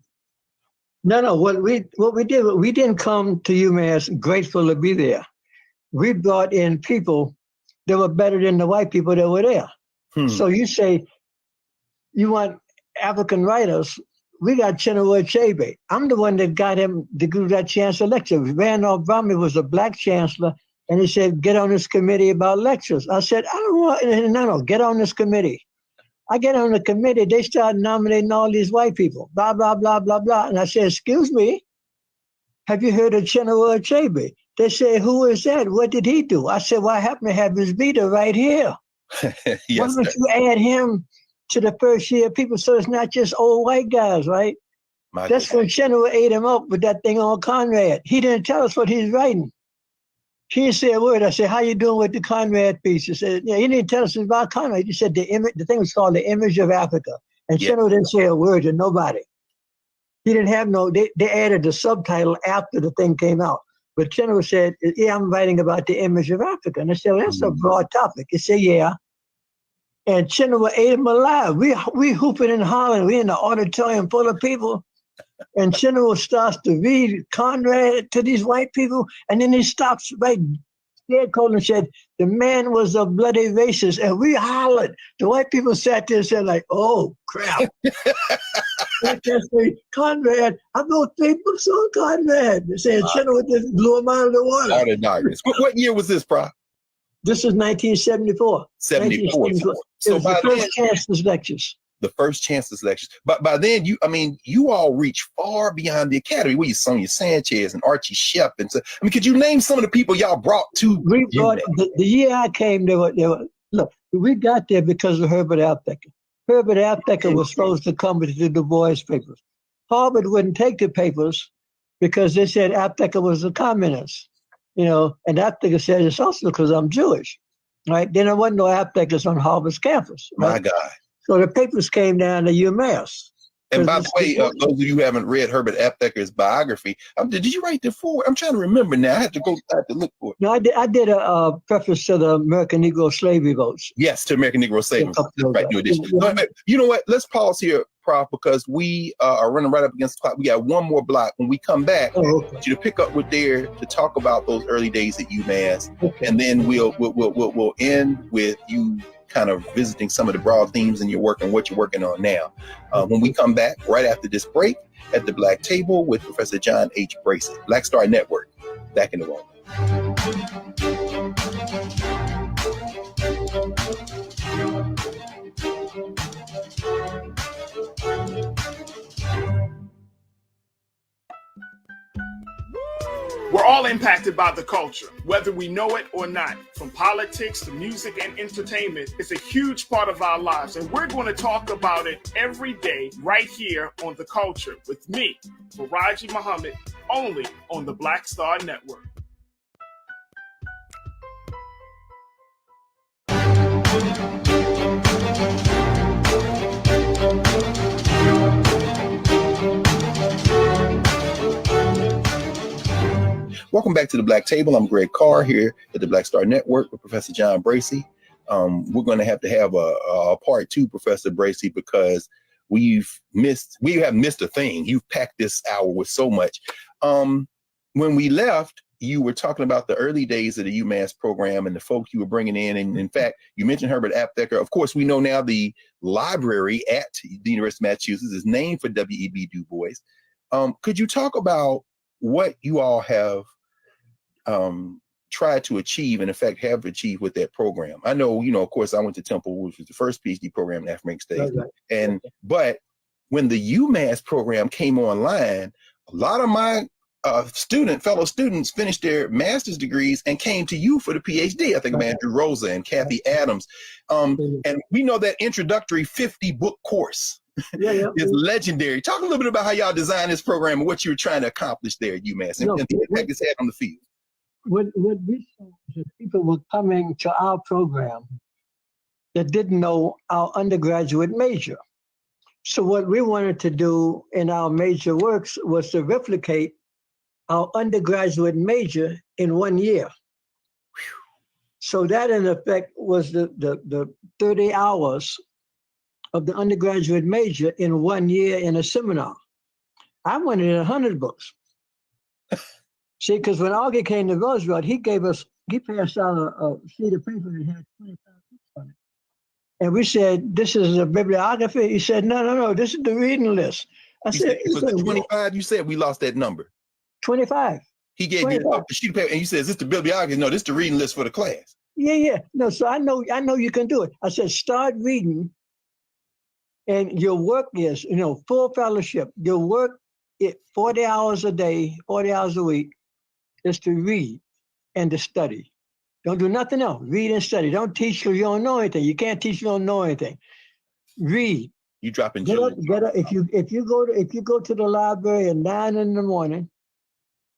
Speaker 2: No, what we did, we didn't come to UMass grateful to be there. We brought in people that were better than the white people that were there. So you say you want African writers, we got Chinua Achebe. I'm the one that got him to do that chancellor lecture. Randolph Bromley was a black chancellor, and he said, get on this committee about lectures. I said, I don't want, no, get on this committee. I get on the committee, they start nominating all these white people, blah, blah, blah, blah, blah. And I said, excuse me, have you heard of Chinua Achebe? They said, who is that? What did he do? I said, well, I happen to have his beta right here. Why don't you add him to the first year people, so it's not just old white guys, right? That's when Chinua ate him up with that thing on Conrad. He didn't tell us what he's writing. He didn't say a word. I said, how you doing with the Conrad piece? He said, yeah, he didn't tell us about Conrad. He said the thing was called The Image of Africa. And Chinua didn't say a word to nobody. He didn't have they added the subtitle after the thing came out. But Chinua said, yeah, I'm writing about the image of Africa. And I said, well, that's a broad topic. He said, yeah. And Chinua ate him alive. We hooping and hollering. We in the auditorium full of people. And Chinua starts to read Conrad to these white people. And then he stops right there, and said, the man was a bloody racist. And we hollered. The white people sat there and said, like, oh, crap. Conrad, I wrote 3 books on Conrad. They said Chinua just blew him out of the water.
Speaker 1: Out of darkness. What year was this, Prof?
Speaker 2: This is 1974.
Speaker 1: 74.
Speaker 2: So it was the first Chancellor's lectures.
Speaker 1: The first Chancellor's lectures. But by then, you all reach far beyond the academy. Where you Sonia Sanchez and Archie Shepp, and so. I mean, could you name some of the people y'all brought to?
Speaker 2: We brought the year I came. They were look. We got there because of Herbert Alpecker. Herbert Alpecker was supposed to come with the Du Bois papers. Harvard wouldn't take the papers because they said Alpecker was a communist. And Alpecker said it's also because I'm Jewish. right? Then there wasn't no apteckers on Harvard's campus. Right?
Speaker 1: My God.
Speaker 2: So the papers came down to UMass.
Speaker 1: And by the way, those of you who haven't read Herbert Apthecker's biography, did you write the foreword? I'm trying to remember now. I have to look for it.
Speaker 2: No, I did a preface to the American Negro Slavery Votes.
Speaker 1: Yes, to American Negro Slavery Votes. Right, new edition. You know what? Let's pause here, Prof, because we are running right up against the clock. We got one more block. When we come back, I want you to pick up with Dare to talk about those early days at UMass, and then we'll end with you kind of visiting some of the broad themes in your work and what you're working on now. When we come back right after this break at the Black Table with Professor John H. Bracey, Black Star Network, back in the room.
Speaker 18: We're all impacted by the culture, whether we know it or not. From politics to music and entertainment, it's a huge part of our lives, and we're going to talk about it every day right here on The Culture with me, Faraji Muhammad, only on the Black Star Network.
Speaker 1: Welcome back to the Black Table. I'm Greg Carr here at the Black Star Network with Professor John Bracey. We're going to have a part two, Professor Bracey, because we have missed a thing. You've packed this hour with so much. When we left, you were talking about the early days of the UMass program and the folks you were bringing in. And in fact, you mentioned Herbert Aptheker. Of course, we know now the library at the University of Massachusetts is named for W.E.B. Du Bois. Could you talk about what you all have tried to achieve, and in fact have achieved with that program? I know, of course, I went to Temple, which was the first PhD program in African Studies. Right. But when the UMass program came online, a lot of my fellow students finished their master's degrees and came to you for the PhD. I think of Andrew Rosa and Kathy Adams. And we know that introductory 50-book course is legendary. Talk a little bit about how y'all designed this program and what you were trying to accomplish there at UMass and the impact it's had on the field.
Speaker 2: What we saw was that people were coming to our program that didn't know our undergraduate major. So what we wanted to do in our major works was to replicate our undergraduate major in 1 year. So that in effect was the 30 hours of the undergraduate major in 1 year in a seminar. I wanted 100 books. See, because when Augie came to Roosevelt, he passed out a sheet of paper that had 25 books on it. And we said, this is a bibliography? He said, no, this is the reading list. I said,
Speaker 1: was it 25? You said we lost that number.
Speaker 2: 25.
Speaker 1: He gave 25. You a sheet of paper and you said, is this the bibliography? No, this is the reading list for the class.
Speaker 2: Yeah. No, so I know you can do it. I said, start reading. And your work is, full fellowship. Your work, 40 hours a day, 40 hours a week, is to read and to study. Don't do nothing else. Read and study. Don't teach because you don't know anything. You can't teach you don't know anything. Read.
Speaker 1: You dropping
Speaker 2: get up. If you go to the library at 9 in the morning,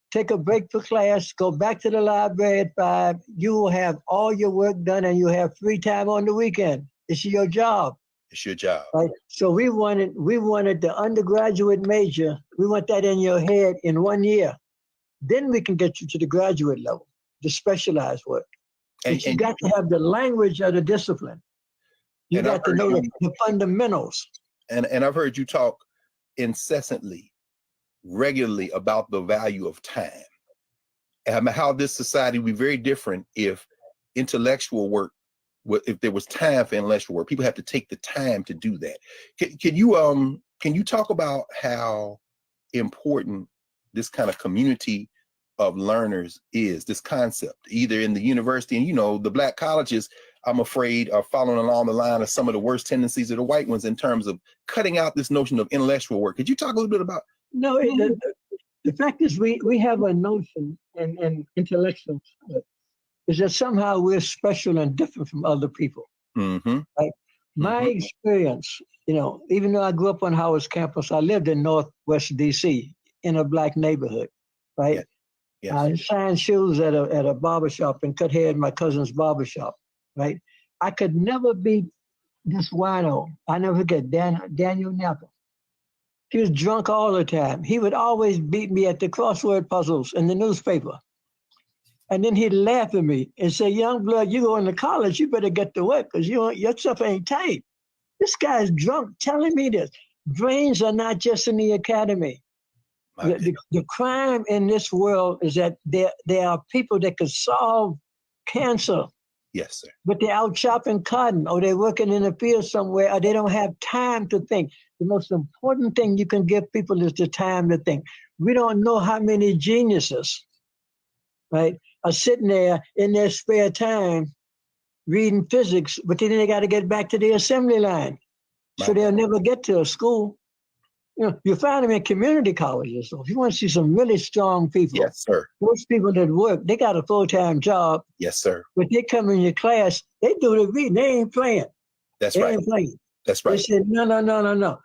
Speaker 2: take a break for class, go back to the library at 5, you will have all your work done and you have free time on the weekend. It's your job.
Speaker 1: It's your job.
Speaker 2: Right? So we wanted the undergraduate major, we want that in your head in 1 year. Then we can get you to the graduate level, the specialized work. But you got to have the language of the discipline. You got to know the fundamentals.
Speaker 1: And I've heard you talk incessantly, regularly about the value of time. And how this society would be very different if intellectual work, if there was time for intellectual work. People have to take the time to do that. Can you talk about how important this kind of community of learners is, this concept, either in the university and, the Black colleges, I'm afraid, are following along the line of some of the worst tendencies of the white ones in terms of cutting out this notion of intellectual work. Could you talk a little bit about?
Speaker 2: No, the fact is we have a notion in intellectual is that somehow we're special and different from other people.
Speaker 1: Mm-hmm.
Speaker 2: Right? My experience, even though I grew up on Howard's campus, I lived in Northwest DC in a Black neighborhood, right?
Speaker 1: Yeah. Yes.
Speaker 2: I shined shoes at a barbershop and cut hair at my cousin's barbershop, right? I could never be this wino. I never forget Daniel Napa. He was drunk all the time. He would always beat me at the crossword puzzles in the newspaper. And then he'd laugh at me and say, young blood, you going to college, you better get to work because your stuff ain't tight. This guy's drunk telling me this. Brains are not just in the academy. The crime in this world is that there are people that could solve cancer.
Speaker 1: Yes, sir.
Speaker 2: But they're out chopping cotton, or they're working in a field somewhere, or they don't have time to think. The most important thing you can give people is the time to think. We don't know how many geniuses, right, are sitting there in their spare time reading physics, but then they got to get back to the assembly line. So they'll never get to a school. You know, you find them in community colleges. So if you want to see some really strong people,
Speaker 1: yes, sir.
Speaker 2: Most people that work, they got a full-time job.
Speaker 1: Yes, sir.
Speaker 2: But they come in your class, they do the reading. They ain't playing.
Speaker 1: That's
Speaker 2: they
Speaker 1: right.
Speaker 2: Ain't playing.
Speaker 1: That's right.
Speaker 2: They said, no.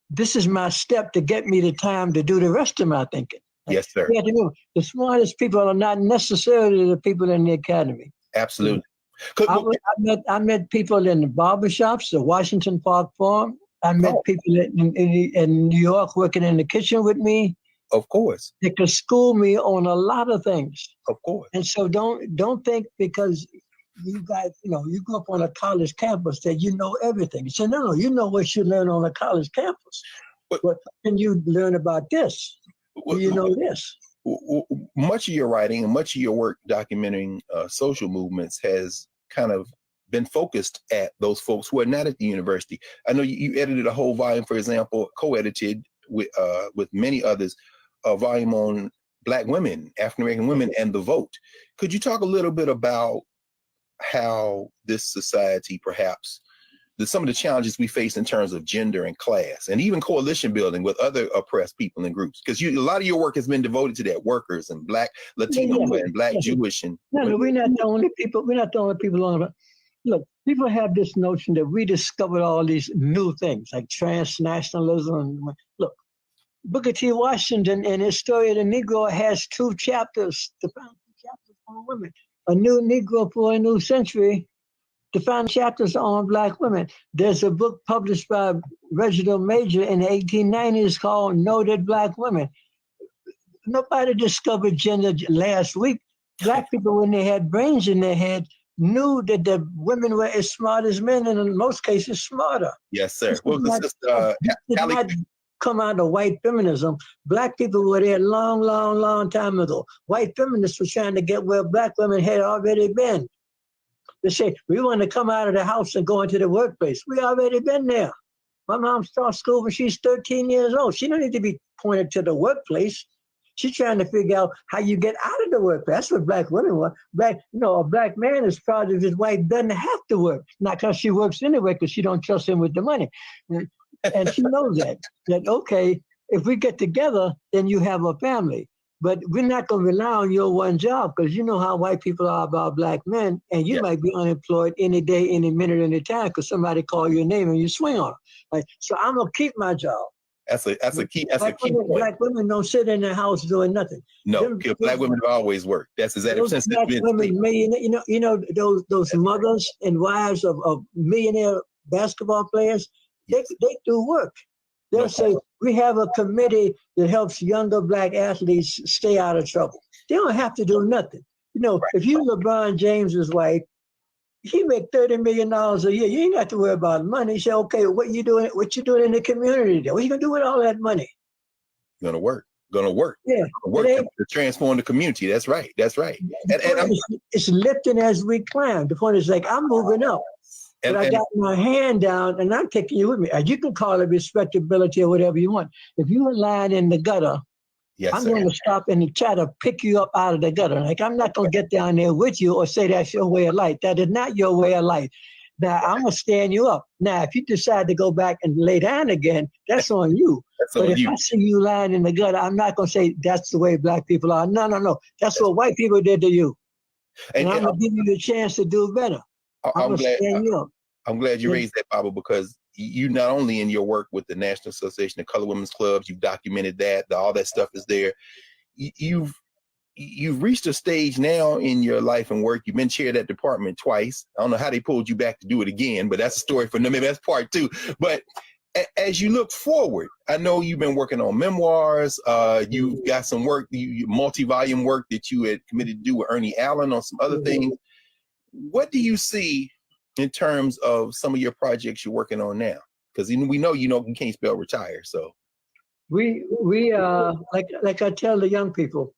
Speaker 2: This is my step to get me the time to do the rest of my thinking.
Speaker 1: Yes, sir.
Speaker 2: You have to know, the smartest people are not necessarily the people in the academy.
Speaker 1: Absolutely.
Speaker 2: I met people in the barbershops, the Washington Park Forum. I met people in New York working in the kitchen with me.
Speaker 1: Of course.
Speaker 2: They could school me on a lot of things.
Speaker 1: Of course.
Speaker 2: And so don't think because you guys, you go up on a college campus that you know everything. So no, you know what you learn on a college campus. But can you learn about this? Do you know this?
Speaker 1: Much of your writing and much of your work documenting social movements has kind of been focused at those folks who are not at the university. I know you edited a whole volume, for example, co-edited with many others, a volume on Black women, African-American women, and the vote. Could you talk a little bit about how this society, perhaps, some of the challenges we face in terms of gender and class, and even coalition building with other oppressed people and groups? Because a lot of your work has been devoted to that, workers and Black, Latino, and Black Jewish. And
Speaker 2: no, we're not the only people. We're not the only people on it. Look, people have this notion that we discovered all these new things like transnationalism. Look, Booker T. Washington and his story of the Negro has 2 chapters, defined chapters on women. A New Negro for a New Century, defined chapters on Black women. There's a book published by Reginald Major in the 1890s called Noted Black Women. Nobody discovered gender last week. Black people, when they had brains in their head, knew that the women were as smart as men, and in most cases smarter.
Speaker 1: Yes, sir.
Speaker 2: This did not come out of white feminism. Black people were there long time ago. White feminists were trying to get where Black women had already been. They say, we want to come out of the house and go into the workplace. We already been there. My mom started school when she's 13 years old. She don't need to be pointed to the workplace. She's trying to figure out how you get out of the workplace. That's what Black women want. A Black man is proud of his wife doesn't have to work. Not because she works anyway, because she don't trust him with the money. And she knows that okay, if we get together, then you have a family. But we're not going to rely on your one job, because you know how white people are about Black men, and you might be unemployed any day, any minute, any time, because somebody call your name and you swing on them. So I'm going to keep my job.
Speaker 1: That's a key point.
Speaker 2: Black women don't sit in their house doing nothing.
Speaker 1: No, Black women have always worked. That's exactly since
Speaker 2: Black women, those mothers and wives of millionaire basketball players, they do work. They'll say, we have a committee that helps younger Black athletes stay out of trouble. They don't have to do nothing. If you LeBron James's wife, he make $30 million a year. You ain't got to worry about money. You say, okay, what you doing in the community then? What you gonna do with all that money?
Speaker 1: Gonna work. Yeah. Work to transform the community. That's right.
Speaker 2: It's lifting as we climb. The point is I'm moving up. But I got my hand down and I'm taking you with me. You can call it respectability or whatever you want. If you're lying in the gutter, I'm going to stop and try to pick you up out of the gutter. I'm not going to get down there with you or say that's your way of life. That is not your way of life. Now, I'm going to stand you up. Now, if you decide to go back and lay down again, that's on you. If I see you lying in the gutter, I'm not going to say that's the way Black people are. No. That's what white people did to you. And I'm going to give you the chance to do better. I'm
Speaker 1: glad you raised that, Baba, because you not only in your work with the National Association of Colored Women's Clubs, you've documented that, all that stuff is there. You've you've reached a stage now in your life and work. You've been chair of that department twice. I don't know how they pulled you back to do it again, but that's a story for them. Maybe that's part 2. But as you look forward, I know you've been working on memoirs. You've got some work, multi-volume work that you had committed to do with Ernie Allen on some other things. What do you see in terms of some of your projects you're working on now? Because we know you can't spell retire. So
Speaker 2: we like I tell the young people,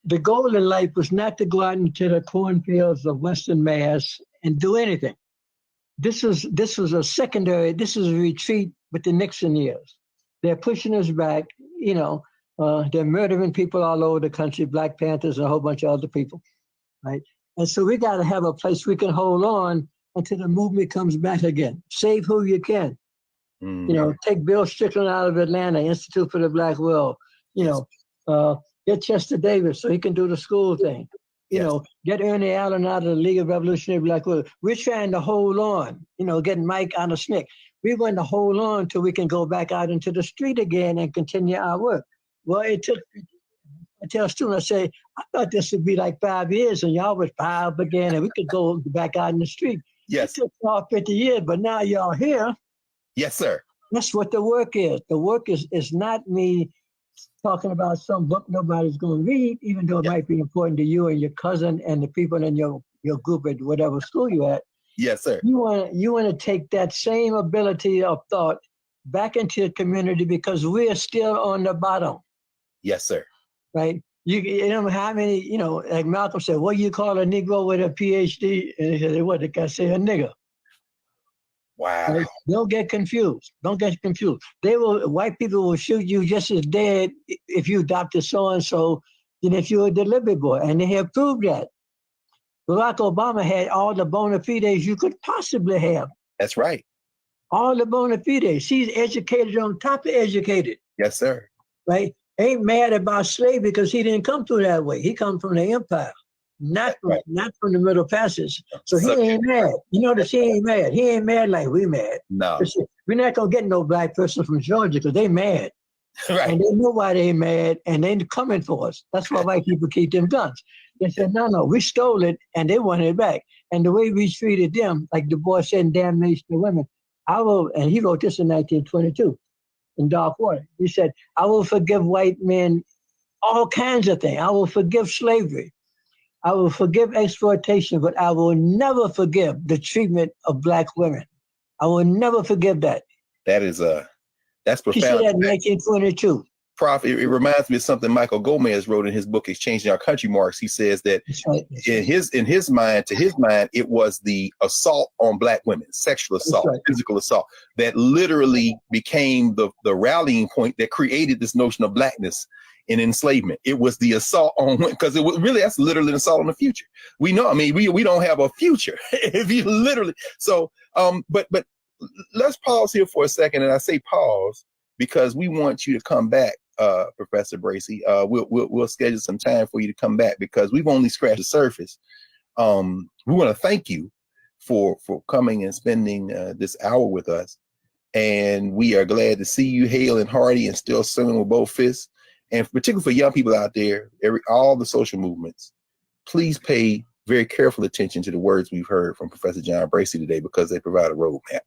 Speaker 2: the goal in life was not to go out into the cornfields of Western Mass and do anything. This was a secondary. This is a retreat with the Nixon years. They're pushing us back. They're murdering people all over the country, Black Panthers and a whole bunch of other people, right? And so we got to have a place we can hold on until the movement comes back again. Save who you can. Take Bill Strickland out of Atlanta, Institute for the Black World. Get Chester Davis so he can do the school thing. Get Ernie Allen out of the League of Revolutionary Black World. We're trying to hold on, getting Mike out of SNCC. We're going to hold on till we can go back out into the street again and continue our work. Well, I tell students, I say, I thought this would be like 5 years and y'all would fire up again and we could go back out in the street.
Speaker 1: Yes.
Speaker 2: It took all 50 years, but now y'all here.
Speaker 1: Yes, sir.
Speaker 2: That's what the work is. The work is not me talking about some book nobody's going to read, even though it might be important to you and your cousin and the people in your group at whatever school you're at.
Speaker 1: Yes, sir.
Speaker 2: You want to take that same ability of thought back into the community because we're still on the bottom.
Speaker 1: Yes, sir.
Speaker 2: Right? You know how many, like Malcolm said, what do you call a Negro with a PhD? And he said, what, the guy say a nigger.
Speaker 1: Wow.
Speaker 2: Right? Don't get confused. White people will shoot you just as dead if you adopted so-and-so than if you're a delivery boy. And they have proved that. Barack Obama had all the bona fides you could possibly have.
Speaker 1: That's right.
Speaker 2: All the bona fides. He's educated on top of educated.
Speaker 1: Yes, sir.
Speaker 2: Right? Ain't mad about slavery because he didn't come through that way. He come from the empire. Not from the Middle Passage. So he ain't mad. You notice he ain't mad. He ain't mad like we mad.
Speaker 1: No.
Speaker 2: We're not going to get no black person from Georgia because they mad.
Speaker 1: Right.
Speaker 2: And they know why they mad and they coming for us. That's why white people keep them guns. They said, no, we stole it and they wanted it back. And the way we treated them, like Du Bois said in Damnation of Women, and he wrote this in 1922 in Dark Water. He said, I will forgive white men all kinds of things. I will forgive slavery. I will forgive exploitation, but I will never forgive the treatment of black women. I will never forgive that.
Speaker 1: That's profound.
Speaker 2: He said that in 1922.
Speaker 1: Prof, it reminds me of something Michael Gomez wrote in his book, Exchanging Our Country Marks. He says that in his mind, it was the assault on black women, sexual assault, physical assault, that literally became the rallying point that created this notion of blackness in enslavement. It was the assault on women, because that's literally an assault on the future. We know, we don't have a future if you literally. So, but let's pause here for a second, and I say pause because we want you to come back. Professor Bracey, we'll schedule some time for you to come back because we've only scratched the surface. We want to thank you for coming and spending this hour with us, and we are glad to see you hale and hearty and still swimming with both fists. And particularly for young people out there, all the social movements, please pay very careful attention to the words we've heard from Professor John Bracey today because they provide a roadmap.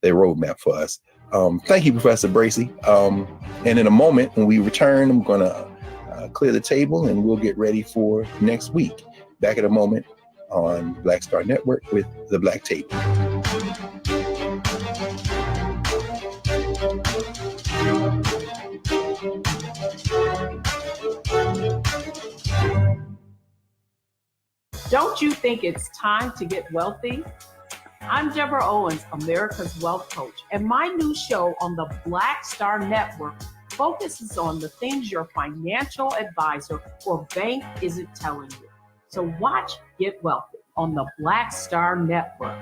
Speaker 1: Their roadmap for us. Thank you, Professor Bracey. And in a moment, when we return, I'm going to clear the table and we'll get ready for next week. Back in a moment on Black Star Network with The Black Table.
Speaker 19: Don't you think it's time to get wealthy? I'm Deborah Owens, America's Wealth Coach, and my new show on the Black Star Network focuses on the things your financial advisor or bank isn't telling you. So watch Get Wealthy on the Black Star Network.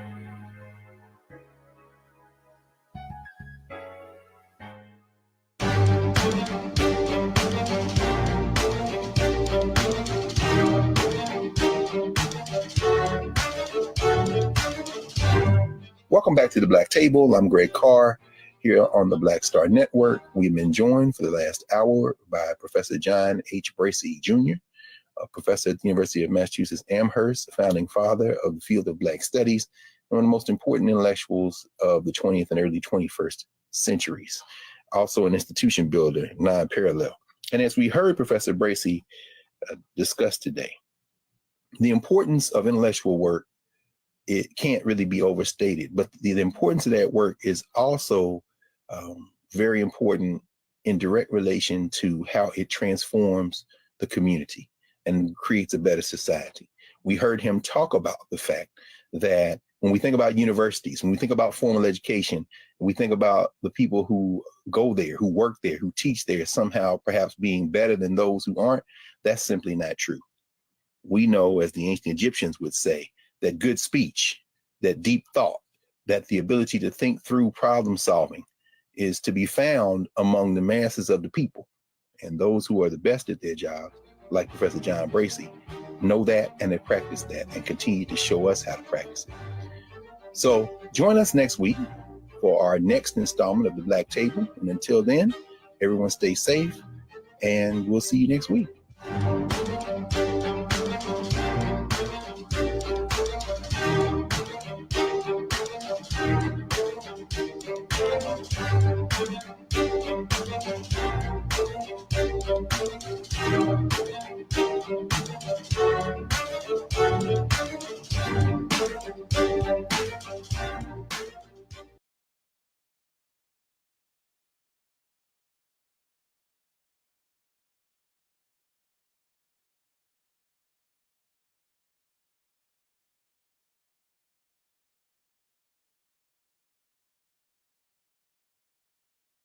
Speaker 1: Welcome back to the Black Table. I'm Greg Carr, here on the Black Star Network. We've been joined for the last hour by Professor John H. Bracey, Jr., a professor at the University of Massachusetts Amherst, founding father of the field of Black Studies, and one of the most important intellectuals of the 20th and early 21st centuries. Also an institution builder, non-parallel. And as we heard Professor Bracey discuss today, the importance of intellectual work, it can't really be overstated, but the importance of that work is also very important in direct relation to how it transforms the community and creates a better society. We heard him talk about the fact that when we think about universities, when we think about formal education, we think about the people who go there, who work there, who teach there, somehow perhaps being better than those who aren't. That's simply not true. We know, as the ancient Egyptians would say, that good speech, that deep thought, that the ability to think through problem solving is to be found among the masses of the people. And those who are the best at their jobs, like Professor John Bracey, know that and they practice that and continue to show us how to practice it. So join us next week for our next installment of the Black Table. And until then, everyone stay safe and we'll see you next week.